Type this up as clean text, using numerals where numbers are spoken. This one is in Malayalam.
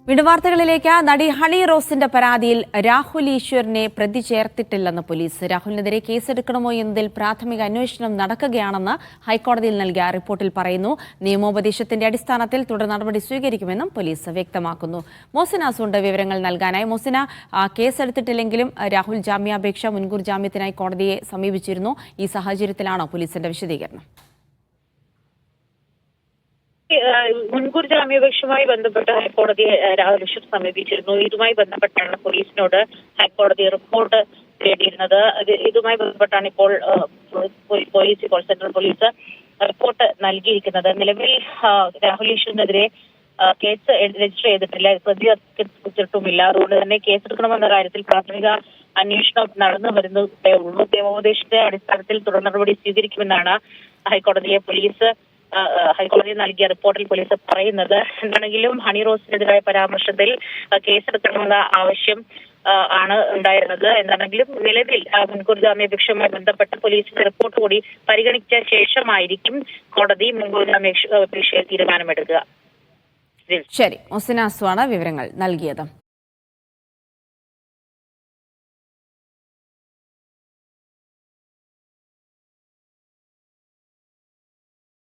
വിടുവാർത്തകളിലേക്ക് നടി ഹണി റോസിന്റെ പരാതിയിൽ രാഹുൽ ഈശ്വറിനെ പ്രതി ചേർത്തിട്ടില്ലെന്ന് പോലീസ്. രാഹുലിനെതിരെ കേസെടുക്കണമോ എന്നതിൽ പ്രാഥമിക അന്വേഷണം നടക്കുകയാണെന്ന് ഹൈക്കോടതിയിൽ നൽകിയ റിപ്പോർട്ടിൽ പറയുന്നു. നിയമോപദേശത്തിന്റെ അടിസ്ഥാനത്തിൽ തുടർ നടപടി സ്വീകരിക്കുമെന്നും പോലീസ് വ്യക്തമാക്കുന്നു. മോസിന സൂണ്ട് വിവരങ്ങൾ നൽകാനായി. മോസിന, കേസെടുത്തിട്ടില്ലെങ്കിലും രാഹുൽ ജാമ്യാപേക്ഷ മുൻകൂർ ജാമ്യത്തിനായി കോടതിയെ സമീപിച്ചിരുന്നു. ഈ സാഹചര്യത്തിലാണോ പോലീസിന്റെ വിശദീകരണം? മുൻകൂർ ജാമ്യാപേക്ഷയുമായി ബന്ധപ്പെട്ട് ഹൈക്കോടതിയെ രാഹുൽ ഈശ്വർ സമീപിച്ചിരുന്നു. ഇതുമായി ബന്ധപ്പെട്ടാണ് പോലീസിനോട് ഹൈക്കോടതി റിപ്പോർട്ട് തേടിയിരുന്നത്. ഇതുമായി ബന്ധപ്പെട്ടാണ് ഇപ്പോൾ സെൻട്രൽ പോലീസ് റിപ്പോർട്ട് നൽകിയിരിക്കുന്നത്. നിലവിൽ രാഹുൽ ഈശ്വറിനെതിരെ കേസ് രജിസ്റ്റർ ചെയ്തിട്ടില്ല, പ്രതി ചേർത്തിട്ടുമില്ല. അതുകൊണ്ട് തന്നെ കേസെടുക്കണമെന്ന കാര്യത്തിൽ പ്രാഥമിക അന്വേഷണം നടന്നു വരുന്നതേ ഉള്ളൂ. നിയമോപദേശത്തിന്റെ അടിസ്ഥാനത്തിൽ തുടർ നടപടി സ്വീകരിക്കുമെന്നാണ് ഹൈക്കോടതി നൽകിയ റിപ്പോർട്ടിൽ പോലീസ് പറയുന്നത്. എന്താണെങ്കിലും ഹണി റോസിനെതിരായ പരാമർശത്തിൽ കേസെടുക്കണമെന്ന ആവശ്യം ആണ് ഉണ്ടായിരുന്നത്. എന്താണെങ്കിലും നിലവിൽ മുൻകൂർ ജാമ്യാപേക്ഷയുമായി ബന്ധപ്പെട്ട പോലീസിന്റെ റിപ്പോർട്ട് കൂടി പരിഗണിച്ച ശേഷമായിരിക്കും കോടതി മുൻകൂർ ജാമ്യാപേക്ഷയിൽ തീരുമാനമെടുക്കുക. ശരി, മോസിന സുവാണ് വിവരങ്ങൾ നൽകിയത്.